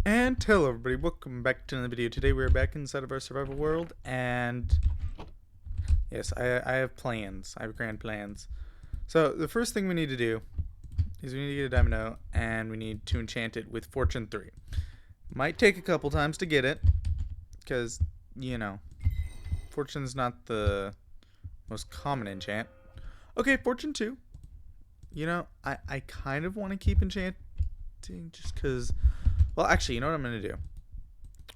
And hello everybody, welcome back to another video. Today we're back inside of our survival world, and yes, I have plans. I have grand plans. So the first thing we need to do is we need to get a diamond O, and we need to enchant it with Fortune 3. Might take a couple times to get it, because, you know, Fortune's not the most common enchant. Okay, Fortune 2. You know, I kind of want to keep enchanting just because... Well, actually, you know what I'm going to do?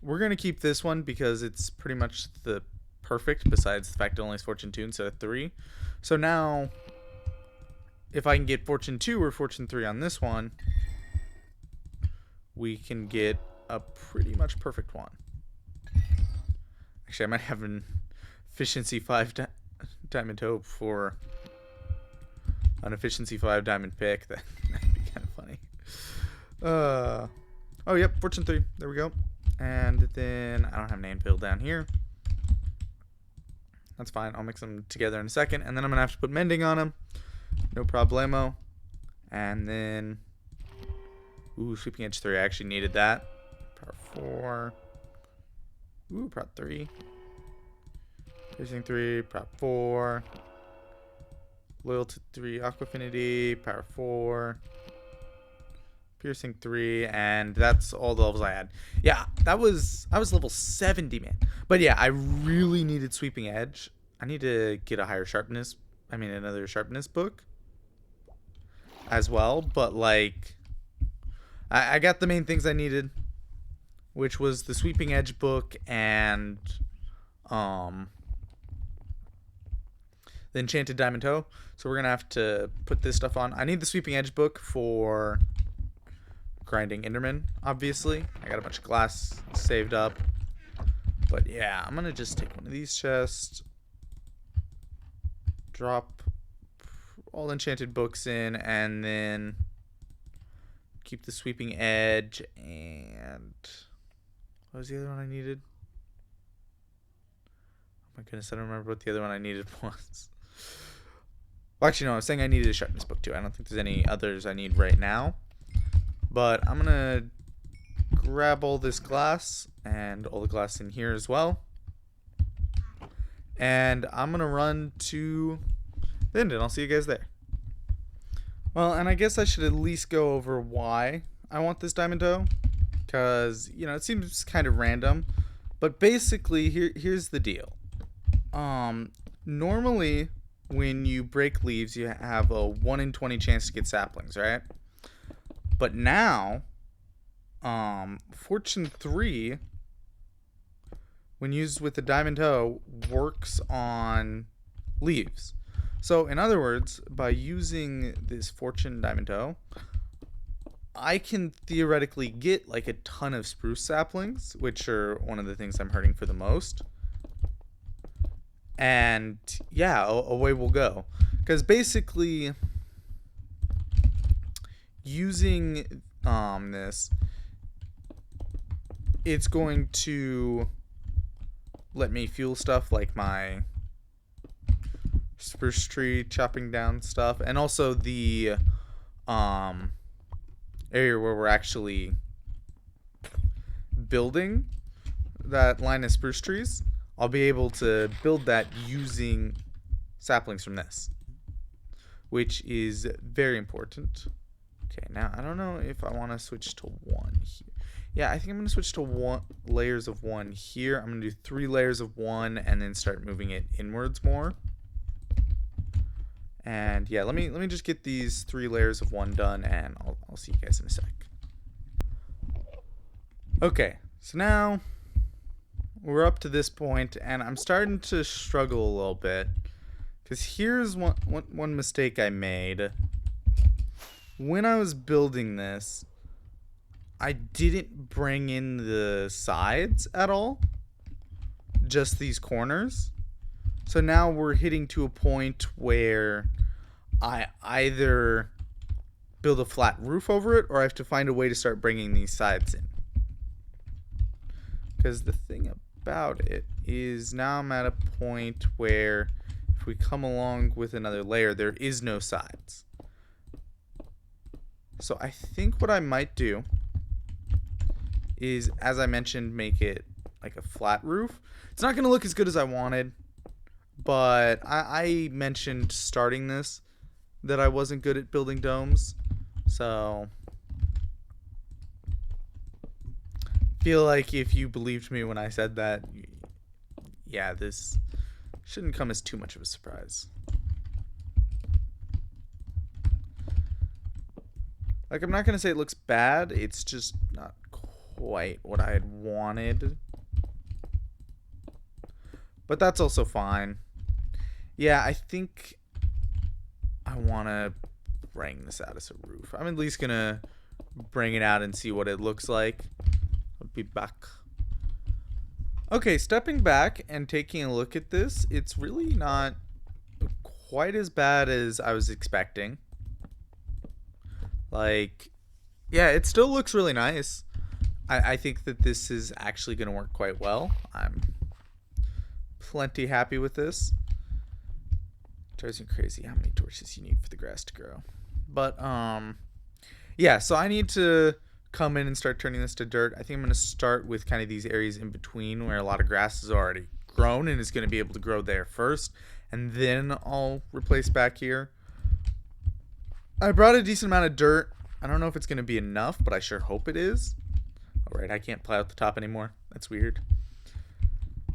We're going to keep this one because it's pretty much the perfect, besides the fact it only has Fortune 2 instead of 3. So now, if I can get Fortune 2 or Fortune 3 on this one, we can get a pretty much perfect one. Actually, I might have an Efficiency 5 Diamond Hope for an Efficiency 5 Diamond Pick. That'd be kind of funny. Oh, yep, Fortune 3. There we go. And then I don't have an anvil down here. That's fine. I'll mix them together in a second. And then I'm going to have to put mending on them. No problemo. And then... Ooh, sweeping edge 3. I actually needed that. Power 4. Ooh, prop 3. Piercing 3. Prop 4. Loyalty 3. Aqua affinity. Power 4. Piercing 3, and that's all the levels I had. Yeah, I was level 70, man. But yeah, I really needed sweeping edge. I need to get a higher sharpness. I mean, another sharpness book as well. But like, I got the main things I needed, which was the sweeping edge book and the enchanted diamond toe. So we're gonna have to put this stuff on. I need the sweeping edge book for grinding Enderman, obviously. I got a bunch of glass saved up. But yeah, I'm gonna just take one of these chests, drop all enchanted books in, and then keep the sweeping edge. And what was the other one I needed? Oh my goodness, I don't remember what the other one I needed was. Well, actually, no, I was saying I needed a sharpness book too. I don't think there's any others I need right now. But I'm going to grab all this glass and all the glass in here as well. And I'm going to run to the end, and I'll see you guys there. Well, and I guess I should at least go over why I want this diamond toe. Because, you know, it seems kind of random. But basically, here's the deal. Normally, when you break leaves, you have a 1 in 20 chance to get saplings, right? But now, Fortune 3, when used with the diamond toe, works on leaves. So, in other words, by using this Fortune diamond toe, I can theoretically get like a ton of spruce saplings, which are one of the things I'm hurting for the most. And yeah, away we'll go. Because basically... using this, it's going to let me fuel stuff like my spruce tree chopping down stuff, and also the area where we're actually building that line of spruce trees. I'll be able to build that using saplings from this, which is very important. Okay, now I don't know if I want to switch to 1 here. Yeah, I think I'm going to switch to layers of 1 here. I'm going to do 3 layers of 1 and then start moving it inwards more. And yeah, let me just get these 3 layers of 1 done, and I'll see you guys in a sec. Okay, so now we're up to this point, and I'm starting to struggle a little bit, because here's one mistake I made. When I was building this, I didn't bring in the sides at all, just these corners. So now we're hitting to a point where I either build a flat roof over it, or I have to find a way to start bringing these sides in. Because the thing about it is now I'm at a point where if we come along with another layer, there is no sides. So I think what I might do is, as I mentioned, make it like a flat roof. It's not going to look as good as I wanted, but I mentioned starting this that I wasn't good at building domes. So feel like if you believed me when I said that, yeah, this shouldn't come as too much of a surprise. Like, I'm not going to say it looks bad. It's just not quite what I had wanted. But that's also fine. Yeah, I think I want to bring this out as a roof. I'm at least going to bring it out and see what it looks like. I'll be back. Okay, stepping back and taking a look at this, it's really not quite as bad as I was expecting. Like, yeah, it still looks really nice. I think that this is actually going to work quite well. I'm plenty happy with this. Drives me crazy how many torches you need for the grass to grow. But, yeah, so I need to come in and start turning this to dirt. I think I'm going to start with kind of these areas in between where a lot of grass is already grown and is going to be able to grow there first. And then I'll replace back here. I brought a decent amount of dirt. I don't know if it's going to be enough, but I sure hope it is. All right, I can't plow out the top anymore. That's weird.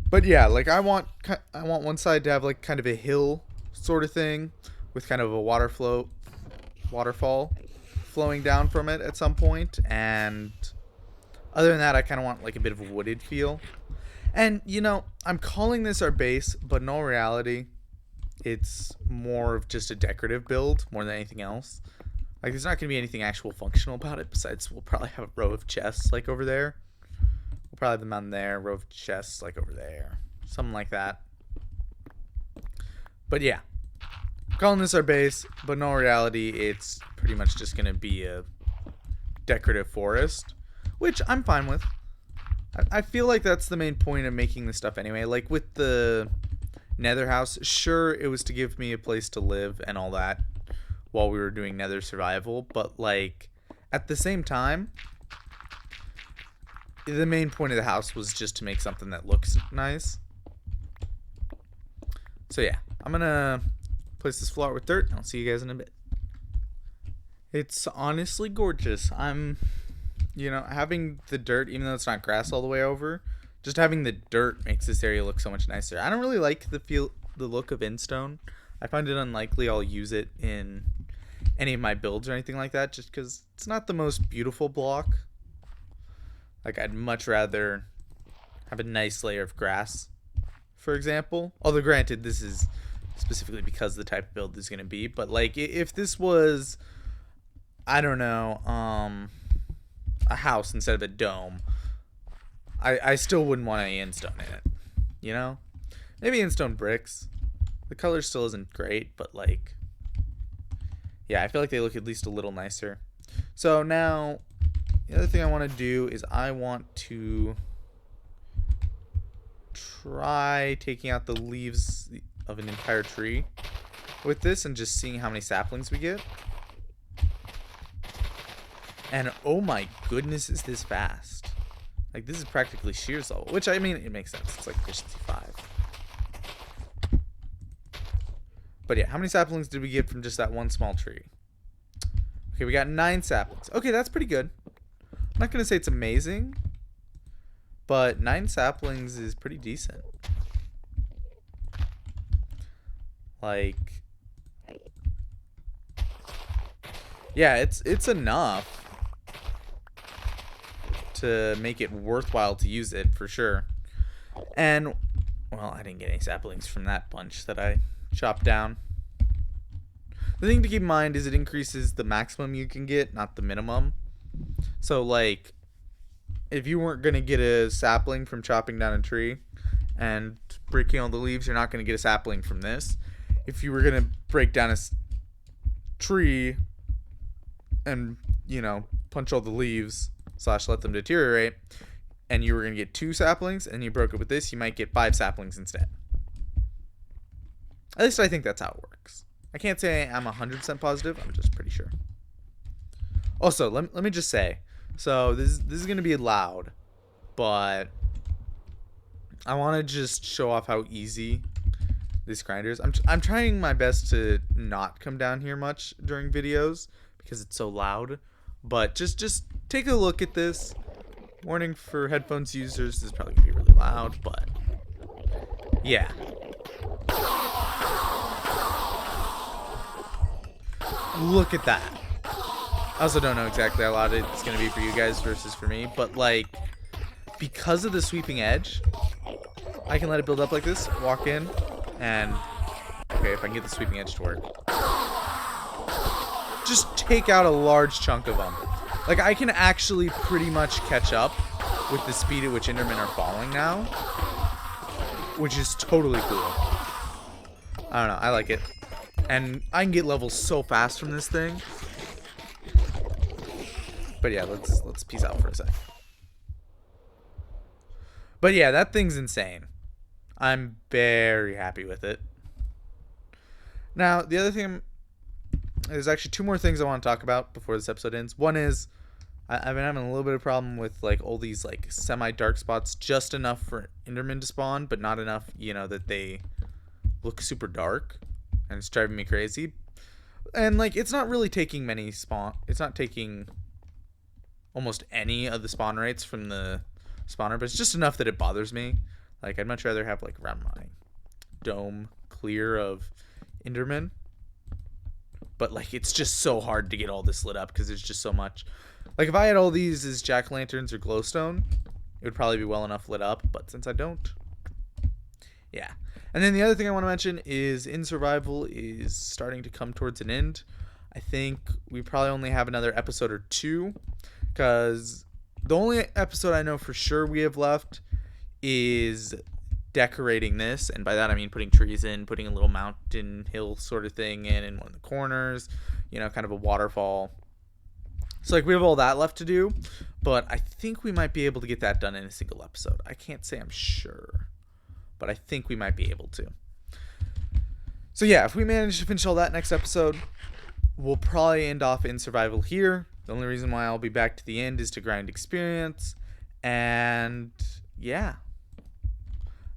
But yeah, like I want one side to have like kind of a hill sort of thing with kind of a waterfall flowing down from it at some point. And other than that, I kind of want like a bit of a wooded feel. And, you know, I'm calling this our base, but in all reality, it's more of just a decorative build more than anything else. Like, there's not going to be anything actual functional about it, besides we'll probably have a row of chests, like, over there. We'll probably have them on there, row of chests, like, over there. Something like that. But, yeah. I'm calling this our base, but in all reality, it's pretty much just going to be a decorative forest, which I'm fine with. I feel like that's the main point of making this stuff anyway. Like, with the Nether house, sure, it was to give me a place to live and all that while we were doing Nether survival, but like at the same time, the main point of the house was just to make something that looks nice. So yeah, I'm gonna place this floor with dirt and I'll see you guys in a bit. It's honestly gorgeous. You know, having the dirt, even though it's not grass all the way over, just having the dirt makes this area look so much nicer. I don't really like the look of Endstone. I find it unlikely I'll use it in any of my builds or anything like that, just because it's not the most beautiful block. Like, I'd much rather have a nice layer of grass, for example. Although, granted, this is specifically because the type of build is going to be. But, like, if this was, I don't know, a house instead of a dome, I still wouldn't want any Endstone in it, you know? Maybe Endstone bricks. The color still isn't great, but like, yeah, I feel like they look at least a little nicer. So now, the other thing I want to do is I want to try taking out the leaves of an entire tree with this and just seeing how many saplings we get. And oh my goodness, is this fast. Like, this is practically shears level, which, I mean, it makes sense. It's like efficiency 5. But yeah, how many saplings did we get from just that one small tree? Okay, we got 9 saplings. Okay, that's pretty good. I'm not going to say it's amazing, but 9 saplings is pretty decent. Like, yeah, it's enough to make it worthwhile to use it, for sure. And, well, I didn't get any saplings from that bunch that I chopped down. The thing to keep in mind is it increases the maximum you can get, not the minimum. So, like, if you weren't going to get a sapling from chopping down a tree and breaking all the leaves, you're not going to get a sapling from this. If you were going to break down a tree and, you know, punch all the leaves / let them deteriorate, and you were going to get 2 saplings and you broke it with this, you might get 5 saplings instead. At least I think that's how it works. I can't say I'm 100% positive. I'm just pretty sure. Also, let me just say, So this is gonna be loud, but I want to just show off how easy this grinder is. I'm trying my best to not come down here much during videos because it's so loud. But just take a look at this. Warning for headphones users, this is probably gonna be really loud, but yeah. Look at that. I also don't know exactly how loud it's gonna be for you guys versus for me, but like, because of the sweeping edge, I can let it build up like this, walk in, and okay, if I can get the sweeping edge to work, just take out a large chunk of them. Like, I can actually pretty much catch up with the speed at which Endermen are falling now, which is totally cool. I don't know, I like it. And I can get levels so fast from this thing. But yeah, let's peace out for a sec. But yeah, that thing's insane. I'm very happy with it. Now, the other thing, there's actually two more things I want to talk about before this episode ends. One is, I've been having a little bit of problem with like all these like semi-dark spots, just enough for Enderman to spawn, but not enough, you know, that they look super dark, and it's driving me crazy. And like, it's not really taking many spawn. It's not taking almost any of the spawn rates from the spawner, but it's just enough that it bothers me. Like, I'd much rather have like around my dome clear of Enderman. But like, it's just so hard to get all this lit up because there's just so much. Like, if I had all these as jack-o'-lanterns or glowstone, it would probably be well enough lit up, but since I don't, yeah. And then the other thing I want to mention is In Survival is starting to come towards an end. I think we probably only have another episode or two, because the only episode I know for sure we have left is decorating this, and by that I mean putting trees in, putting a little mountain hill sort of thing in one of the corners, you know, kind of a waterfall. So like, we have all that left to do, but I think we might be able to get that done in a single episode. I can't say I'm sure, but I think we might be able to. So yeah, if we manage to finish all that next episode, we'll probably end off In Survival here. The only reason why I'll be back to the end is to grind experience, and yeah,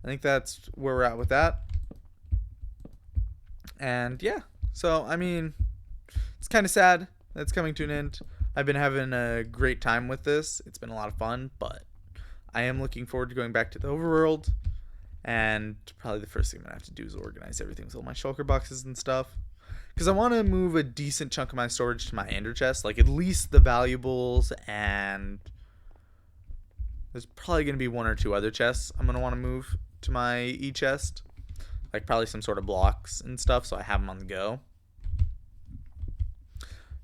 I think that's where we're at with that. And yeah, so I mean, it's kind of sad that it's coming to an end. I've been having a great time with this. It's been a lot of fun, but I am looking forward to going back to the overworld. And probably the first thing I'm going to have to do is organize everything with all my shulker boxes and stuff. Because I want to move a decent chunk of my storage to my ender chest. Like, at least the valuables, and there's probably going to be one or two other chests I'm going to want to move to my e-chest. Like, probably some sort of blocks and stuff, so I have them on the go.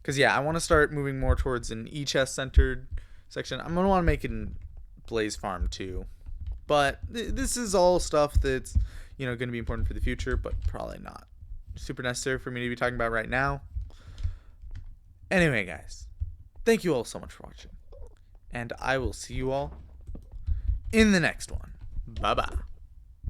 Because, yeah, I want to start moving more towards an e-chest centered section. I'm going to want to make it in Blaze Farm too. But this is all stuff that's, you know, going to be important for the future, but probably not super necessary for me to be talking about right now. Anyway, guys, thank you all so much for watching. And I will see you all in the next one. Bye-bye.